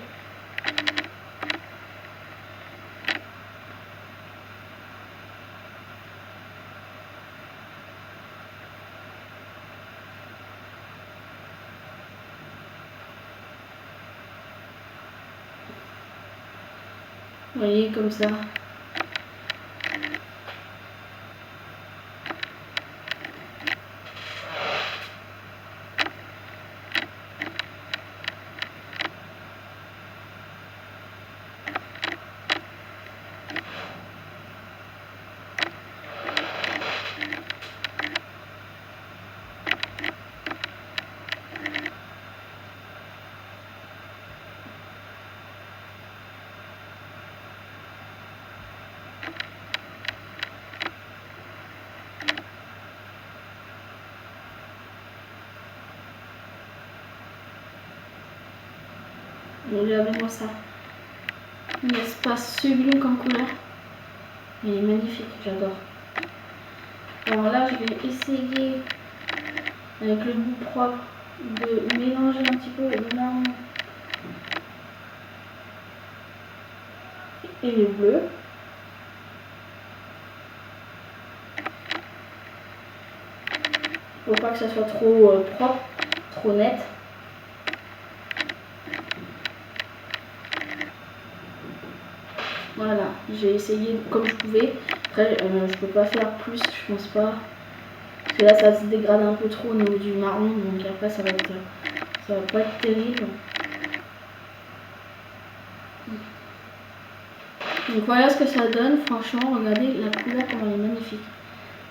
Vous voyez, comme ça. Regardez-moi ça. N'est-ce pas sublime comme couleur? Il est magnifique, j'adore. Alors là, je vais essayer avec le bout propre de mélanger un petit peu le marron et le bleu. Faut pas que ça soit trop propre, trop net. Voilà, j'ai essayé comme je pouvais. Après, je peux pas faire plus, je pense pas. Parce que là, ça se dégrade un peu trop au niveau du marron, donc après, ça va pas être terrible. Donc voilà ce que ça donne. Franchement, regardez la couleur, comment elle est magnifique.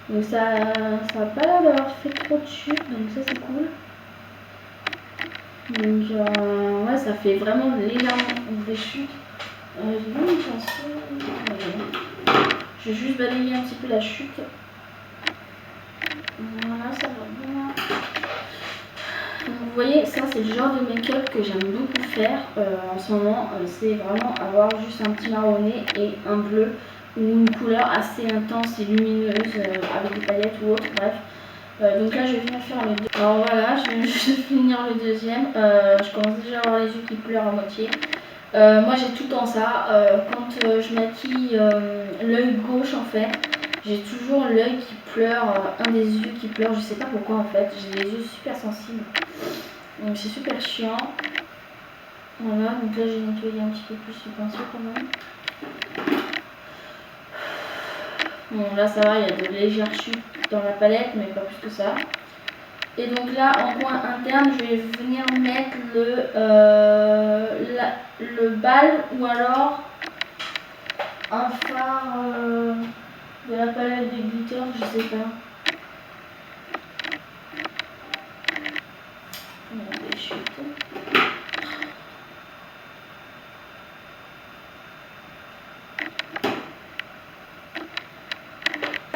Donc ça a pas l'air d'avoir fait trop de chute, donc ça c'est cool. Donc ouais, ça fait vraiment légèrement des chutes. J'ai bien une chanson. Je vais juste balayer un petit peu la chute. Voilà, ça va bien. Donc, vous voyez, ça c'est le genre de make-up que j'aime beaucoup faire en ce moment. C'est vraiment avoir juste un petit marronné et un bleu ou une couleur assez intense et lumineuse avec des paillettes ou autre, bref. Donc là je vais venir faire les deux. Alors voilà, je viens juste de finir le deuxième. Je commence déjà à avoir les yeux qui pleurent à moitié. Moi j'ai tout le temps ça. Quand je maquille l'œil gauche en fait, j'ai toujours l'œil qui pleure, un des yeux qui pleure. Je sais pas pourquoi en fait. J'ai les yeux super sensibles. Donc c'est super chiant. Voilà, donc là j'ai nettoyé un petit peu plus le pinceau quand même. Bon là ça va, il y a de légères chutes dans la palette, mais pas plus que ça. Et donc là, en coin interne, je vais venir mettre le bal ou alors un fard de la palette de glitter, je sais pas. Des chutes.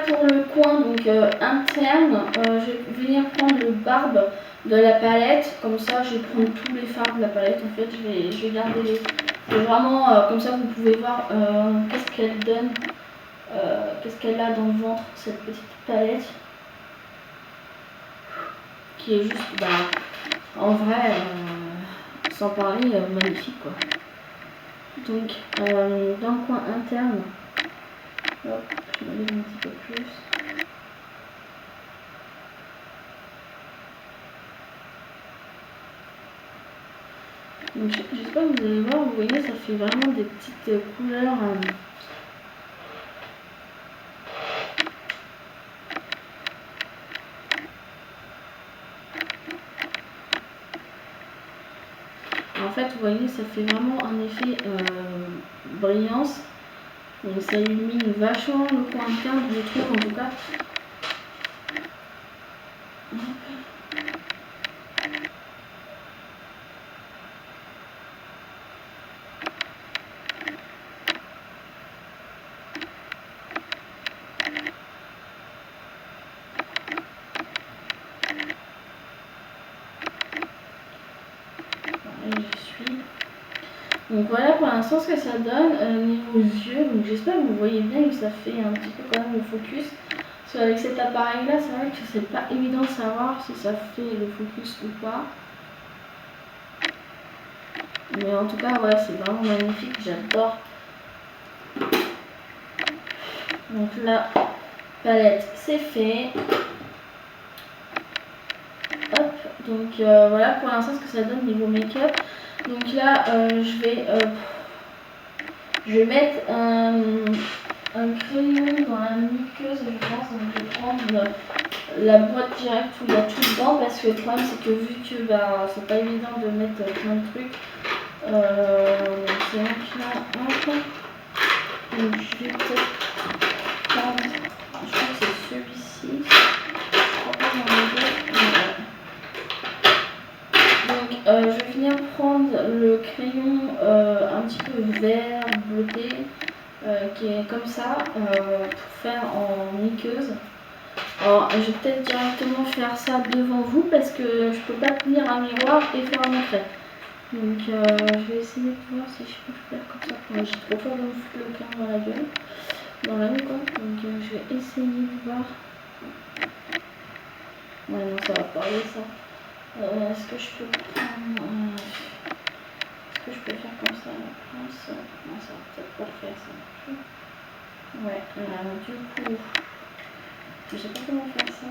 Pour le coin donc interne, je vais venir prendre le barbe de la palette. Comme ça, je vais prendre tous les fards de la palette. En fait, je vais garder les. C'est vraiment comme ça, vous pouvez voir qu'est-ce qu'elle donne, qu'est-ce qu'elle a dans le ventre, cette petite palette. Qui est juste, bah, en vrai, sans parler, magnifique quoi. Donc, dans le coin interne, hop, je me lève un petit peu plus. J'espère que vous allez voir, vous voyez, ça fait vraiment des petites couleurs. En fait, vous voyez, ça fait vraiment un effet brillance. Donc ça illumine vachement le coin interne, je trouve en tout cas. Donc voilà pour l'instant ce que ça donne niveau yeux. Donc j'espère que vous voyez bien que ça fait un petit peu quand même le focus. Parce qu'avec cet appareil là, c'est vrai que c'est pas évident de savoir si ça fait le focus ou pas. Mais en tout cas ouais, c'est vraiment magnifique, j'adore. Donc la palette c'est fait. Hop, donc voilà pour l'instant ce que ça donne niveau make-up. Donc là je vais Je vais mettre un crayon dans la muqueuse, je pense. Donc je vais prendre la boîte directe où il y a tout dedans, parce que le problème c'est que vu que bah, c'est pas évident de mettre plein de trucs, c'est un là. Donc je vais peut-être prendre, je crois que c'est celui-ci. Je crois pas que j'en ai deux. Donc je vais venir prendre le crayon un petit peu vert, bleuté, qui est comme ça, pour faire en muqueuse. Alors je vais peut-être directement faire ça devant vous parce que je peux pas tenir un miroir et faire mon trait. Donc je vais essayer de voir si je peux faire comme ça. J'ai trop peur de me foutre le crayon dans la gueule, dans la nuque quoi. Donc je vais essayer de voir. Ouais non ça va pas aller ça. Est-ce que je peux prendre... est-ce que je peux faire comme ça à la place? Non ça va peut-être pas le faire ça. Ouais, du coup... je sais pas comment faire ça.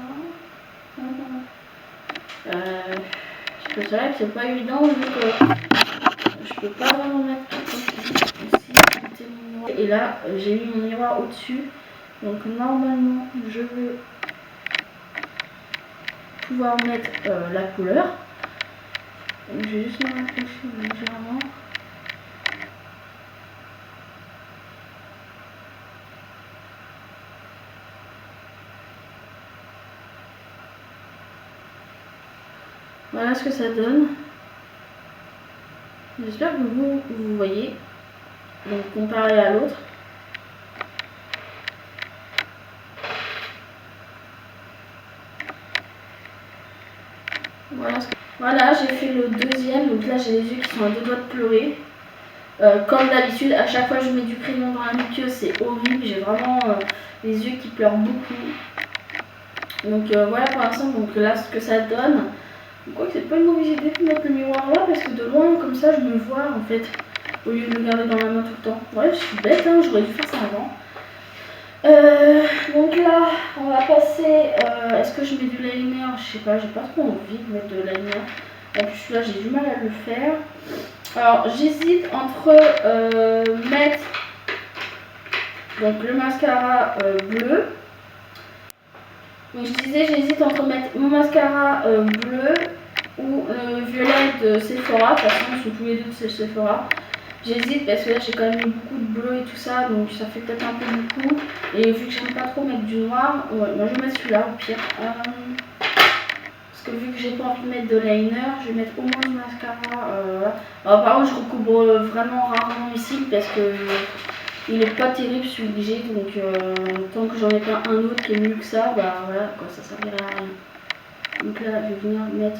C'est vrai que c'est pas évident vu que je peux pas vraiment mettre tout aussi. Et là, j'ai mis mon miroir au-dessus. Donc normalement, je vais pouvoir mettre la couleur. Donc, je vais juste me rapprocher légèrement. Voilà ce que ça donne. J'espère que vous voyez. Donc comparé à l'autre. Voilà, j'ai fait le deuxième. Donc là j'ai les yeux qui sont à deux doigts de pleurer. Comme d'habitude, à chaque fois que je mets du crayon dans la muqueuse, c'est horrible. J'ai vraiment les yeux qui pleurent beaucoup. Donc voilà pour l'instant, donc là ce que ça donne. Je crois que c'est pas une mauvaise idée de mettre le miroir là parce que de loin comme ça je me vois en fait au lieu de le garder dans la main tout le temps. Ouais je suis bête hein, j'aurais dû faire ça avant. Donc là on va passer, est-ce que je mets du liner? Je sais pas, j'ai pas trop envie de mettre de liner. En plus là j'ai du mal à le faire. Alors j'hésite entre mettre donc le mascara bleu. Donc je disais j'hésite entre mettre mon mascara bleu ou le violet de Sephora. De toute façon ils sont tous les deux de Sephora. J'hésite parce que là j'ai quand même mis beaucoup de bleu et tout ça, donc ça fait peut-être un peu beaucoup. Et vu que j'aime pas trop mettre du noir, ouais, moi je vais mettre celui-là au pire. Parce que vu que j'ai pas envie de mettre de liner, je vais mettre au moins du mascara. Voilà. Alors par contre je recouvre vraiment rarement ici parce que il est pas terrible celui que j'ai, donc tant que j'en ai pas un autre qui est mieux que ça, bah voilà quoi, ça servirait à rien. Donc là je vais venir mettre.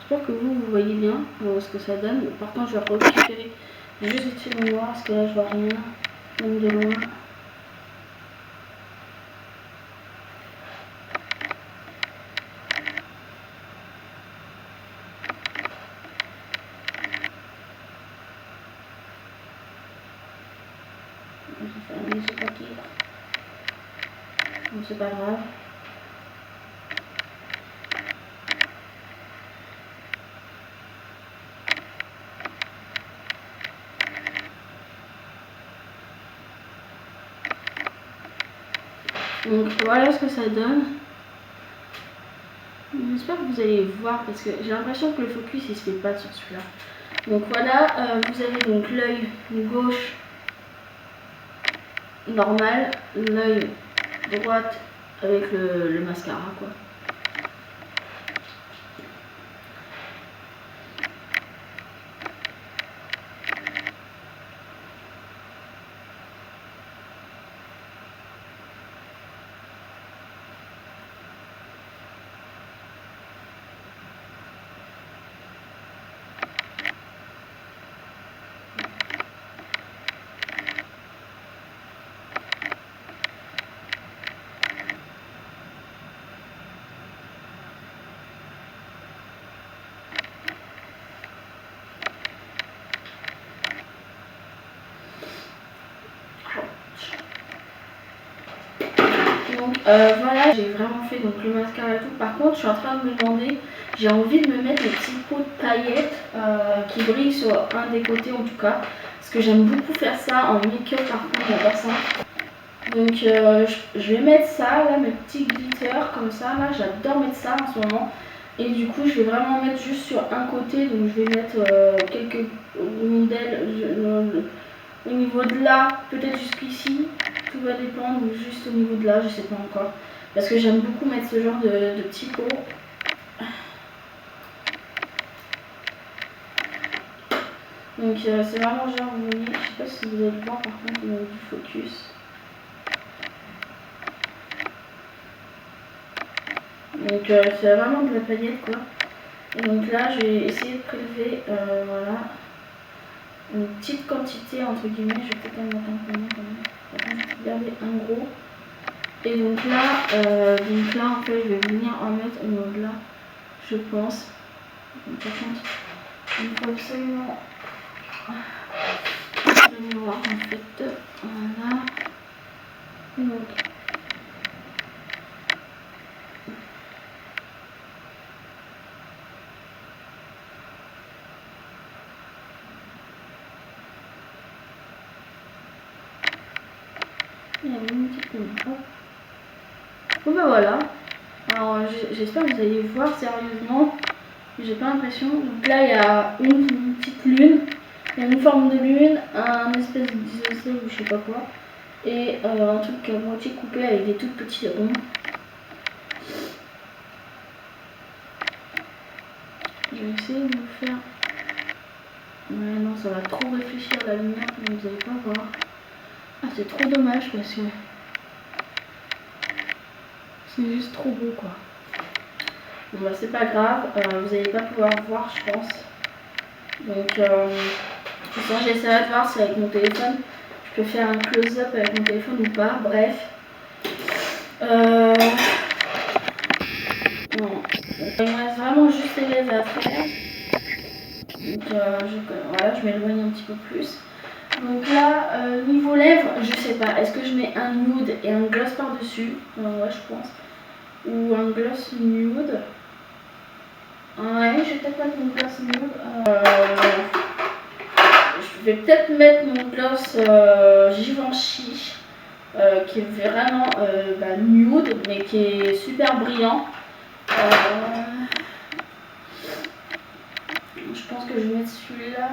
J'espère que vous voyez bien ce que ça donne. Par contre, je vais récupérer juste vite fait le miroir parce que là, je vois rien, même de loin. Je vais faire un léger papier. Bon, c'est pas grave. Donc voilà ce que ça donne. J'espère que vous allez voir parce que j'ai l'impression que le focus il se fait pas sur celui-là. Donc voilà, vous avez donc l'œil gauche normal, l'œil droite avec le mascara quoi. Donc voilà, j'ai vraiment fait donc, le mascara et tout. Par contre, je suis en train de me demander, j'ai envie de me mettre les petits pots de paillettes qui brillent sur un des côtés en tout cas. Parce que j'aime beaucoup faire ça en make-up, par contre, j'adore ça. Donc je vais mettre ça, là, mes petits glitters comme ça. Là, j'adore mettre ça en ce moment. Et du coup, je vais vraiment mettre juste sur un côté. Donc je vais mettre quelques rondelles au niveau de là, peut-être jusqu'ici. Tout va dépendre, ou juste au niveau de là, je sais pas encore. Parce que j'aime beaucoup mettre ce genre de petits pots. Donc c'est vraiment genre, vous voyez, je sais pas si vous allez le voir par contre au niveau du focus. Donc c'est vraiment de la paillette quoi. Et donc là je vais essayer de prélever voilà, une petite quantité entre guillemets, je vais peut-être en mettre un peu moins quand même. Je vais garder un gros. Et donc là en fait je vais venir en mettre au niveau de là, je pense. Donc, par contre, il faut absolument voir en fait. Voilà. Donc il y a une petite hop. Bon ben voilà. Alors j'espère que vous allez voir sérieusement. J'ai pas l'impression. Donc là il y a une petite lune. Il y a une forme de lune, un espèce d'isocèle ou je sais pas quoi. Et un truc à moitié coupé avec des toutes petits ronds. Je vais essayer de vous faire. Ouais non, ça va trop réfléchir la lumière, mais vous allez pas voir. Ah c'est trop dommage parce que c'est juste trop beau quoi. Bon bah c'est pas grave, vous allez pas pouvoir voir je pense. Donc de toute façon j'essaierai de voir si avec mon téléphone je peux faire un close-up avec mon téléphone ou pas, bref. Non. Il me reste vraiment juste les lèvres à faire. Donc voilà, je m'éloigne un petit peu plus. Donc là, niveau lèvres, je sais pas, est-ce que je mets un nude et un gloss par-dessus? Ouais, je pense. Ou un gloss nude. Ouais, je vais peut-être mettre mon gloss nude. Je vais peut-être mettre mon gloss Givenchy, qui est vraiment nude, mais qui est super brillant. Je pense que je vais mettre celui-là.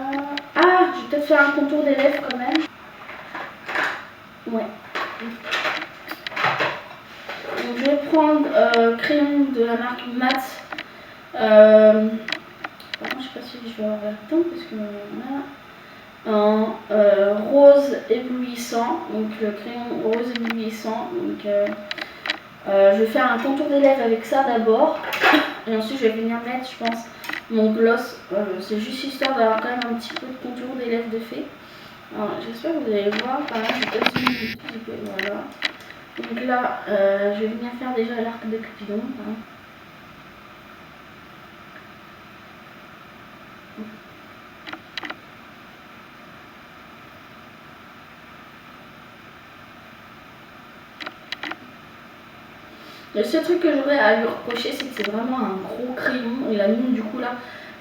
Ah, je vais peut-être faire un contour des lèvres quand même. Ouais. Donc je vais prendre crayon de la marque Mat. Par contre, je sais pas si je vais avoir le temps parce que là, en rose éblouissant. Donc le crayon rose éblouissant. Donc je vais faire un contour des lèvres avec ça d'abord. Et ensuite, je vais venir mettre, je pense, mon gloss. C'est juste histoire d'avoir quand même un petit peu de contour des lèvres de fée. Alors, j'espère que vous allez voir. Par là, je vais peut-être zoomer un petit peu. Voilà. Donc là, je vais venir faire déjà l'arc de Cupidon. Hein. Le seul truc que j'aurais à lui reprocher, c'est que c'est vraiment un gros crayon. Et la mine, du coup, là,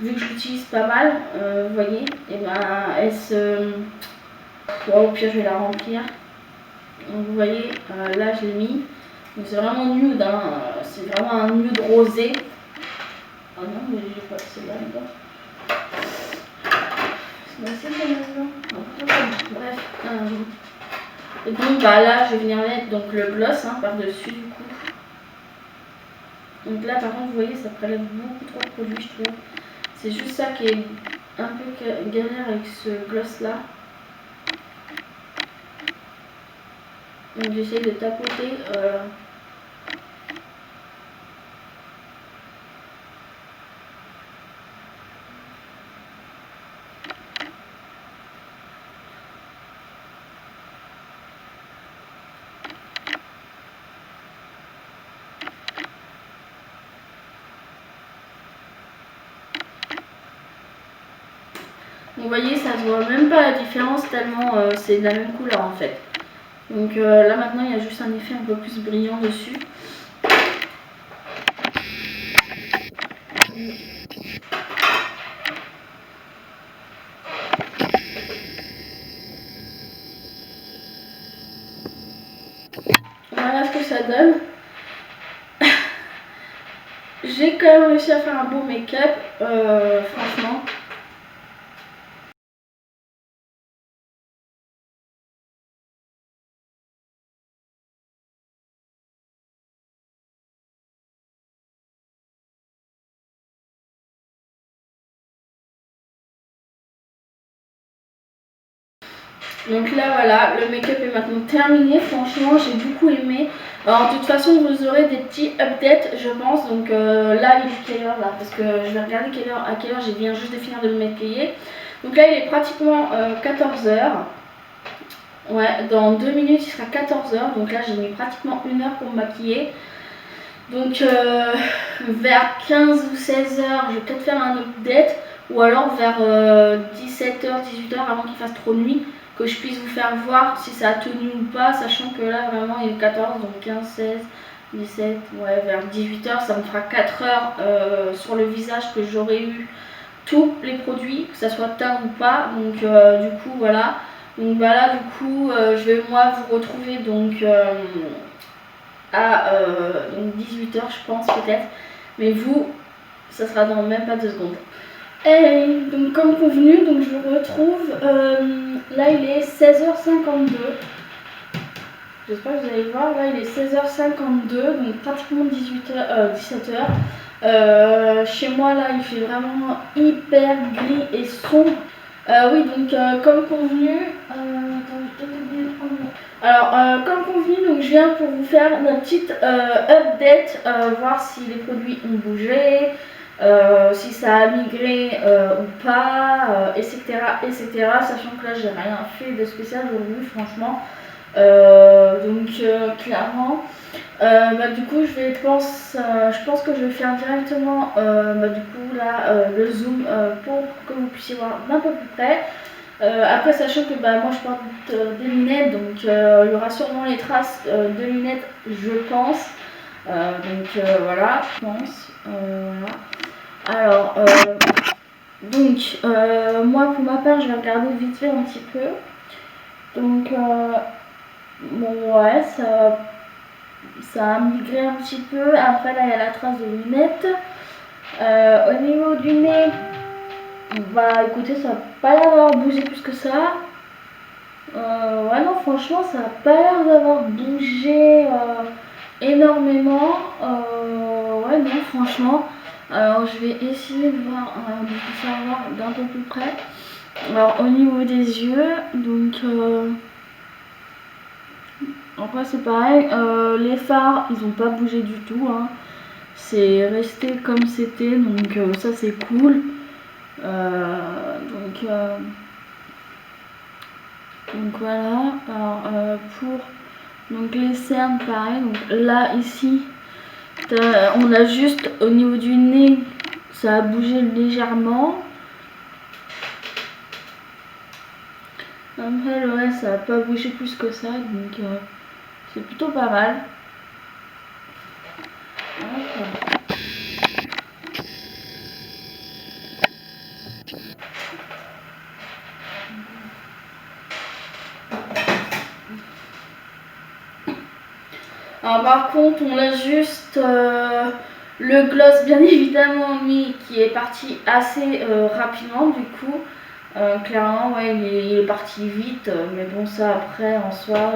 vu que je l'utilise pas mal, vous voyez, et ben, elle se... Bon, au pire, je vais la remplir. Donc, vous voyez, là, je l'ai mis. Donc, c'est vraiment nude, hein. C'est vraiment un nude rosé. Ah non, mais j'ai pas celle-là, d'accord. C'est celle-là. Bref. Et donc, bah, là, je vais venir mettre donc, le gloss hein, par-dessus, du coup. Donc là par contre vous voyez ça prélève beaucoup trop de produits je trouve. C'est juste ça qui est un peu galère avec ce gloss là. Donc j'essaye de tapoter. Vous voyez, ça se voit même pas la différence tellement c'est de la même couleur en fait. Donc là maintenant il y a juste un effet un peu plus brillant dessus. Voilà ce que ça donne. J'ai quand même réussi à faire un beau make-up, franchement. Donc là voilà, le make-up est maintenant terminé, franchement j'ai beaucoup aimé. Alors de toute façon vous aurez des petits updates je pense, donc là il est quelle heure là? Parce que je vais regarder à quelle heure j'ai viens juste de finir de me maquiller. Donc là il est pratiquement 14 h. Ouais, dans 2 minutes il sera 14 h, donc là j'ai mis pratiquement 1 heure pour me maquiller. Donc vers 15 ou 16 h je vais peut-être faire un update, ou alors vers 17 h, 18 h avant qu'il fasse trop nuit, que je puisse vous faire voir si ça a tenu ou pas, sachant que là vraiment il est 14, donc 15, 16, 17, ouais vers 18 h ça me fera 4 heures sur le visage que j'aurais eu tous les produits, que ça soit teint ou pas, donc du coup voilà. Donc bah là du coup je vais moi vous retrouver donc à 18 h je pense peut-être, mais vous ça sera dans même pas 2 secondes. Et donc comme convenu, donc je vous retrouve, là il est 16h52, j'espère que vous allez voir, là il est 16h52, donc pratiquement 17h. Chez moi là il fait vraiment hyper gris et sombre. Oui, donc comme convenu, alors comme convenu, donc je viens pour vous faire une petite update, voir si les produits ont bougé, si ça a migré ou pas, etc., etc. Sachant que là j'ai rien fait de spécial aujourd'hui, franchement. Donc clairement, du coup je pense que je vais faire directement du coup là le zoom pour que vous puissiez voir d'un peu plus près. Après sachant que moi je porte des lunettes, donc il y aura sûrement les traces de lunettes je pense. Donc voilà, je pense. Voilà. Alors donc moi pour ma part je vais regarder vite fait un petit peu. Donc bon ouais, ça a migré un petit peu. Après là il y a la trace de lunettes. Au niveau du nez, bah écoutez, ça n'a pas l'air d'avoir bougé plus que ça. Ouais non, franchement ça n'a pas l'air d'avoir bougé énormément. Ouais non, franchement. Alors je vais essayer de voir, de vous faire voir d'un peu plus près. Alors au niveau des yeux, donc après c'est pareil, les phares ils n'ont pas bougé du tout, hein. C'est resté comme c'était, donc ça c'est cool. Donc voilà. Alors pour donc les cernes pareil, donc là ici on a juste au niveau du nez ça a bougé légèrement. Après le reste ça n'a pas bougé plus que ça, donc c'est plutôt pas mal. Alors par contre on a juste le gloss bien évidemment mis qui est parti assez rapidement du coup. Clairement ouais il est parti vite, mais bon ça après en soi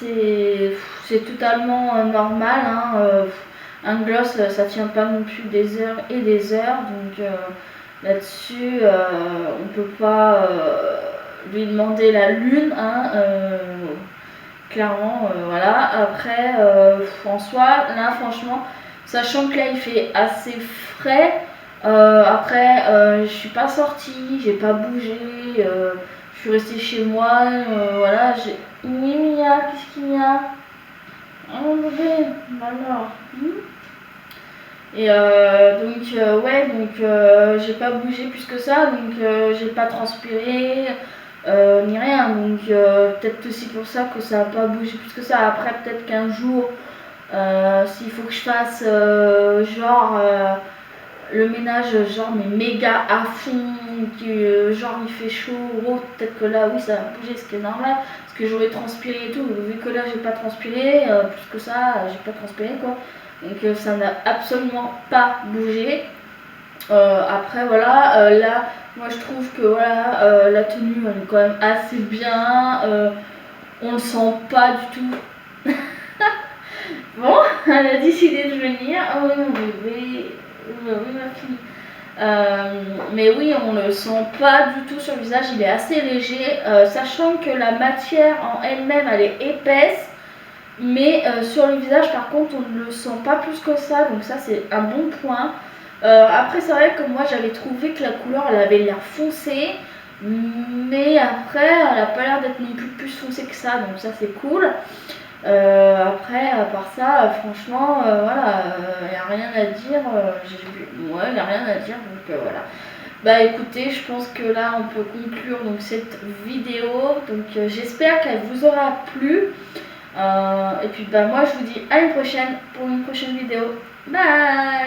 c'est totalement normal, hein. Un gloss ça tient pas non plus des heures et des heures, donc là-dessus on peut pas lui demander la lune, hein, clairement voilà. Après en soi là franchement, sachant que là il fait assez frais, après je suis pas sortie, j'ai pas bougé, je suis restée chez moi, voilà. Oui Mia, qu'est-ce qu'il y a? Oh bébé, alors. Et donc ouais, donc j'ai pas bougé plus que ça, donc j'ai pas transpiré, ni rien, donc peut-être aussi pour ça que ça n'a pas bougé plus que ça. Après peut-être qu'un jour s'il faut que je fasse genre le ménage genre mais méga à fond, genre il fait chaud, peut-être que là oui ça va bouger, ce qui est normal, parce que j'aurais transpiré et tout, vu que là j'ai pas transpiré, plus que ça j'ai pas transpiré quoi, donc ça n'a absolument pas bougé. Après voilà, là moi je trouve que voilà, la tenue elle est quand même assez bien, on le sent pas du tout. Bon, elle a décidé de venir. Oh oui mon bébé, oui ma fille. Mais oui, on le sent pas du tout sur le visage, il est assez léger, sachant que la matière en elle-même elle est épaisse, mais sur le visage par contre on ne le sent pas plus que ça, donc ça c'est un bon point. Après c'est vrai que moi j'avais trouvé que la couleur elle avait l'air foncée, mais après elle n'a pas l'air d'être non plus foncée que ça, donc ça c'est cool. Après, à part ça, franchement, voilà, il n'y a rien à dire. Ouais, il n'y a rien à dire, donc voilà. Bah écoutez, je pense que là on peut conclure donc cette vidéo. Donc j'espère qu'elle vous aura plu. Et puis bah moi je vous dis à une prochaine pour une prochaine vidéo. Bye!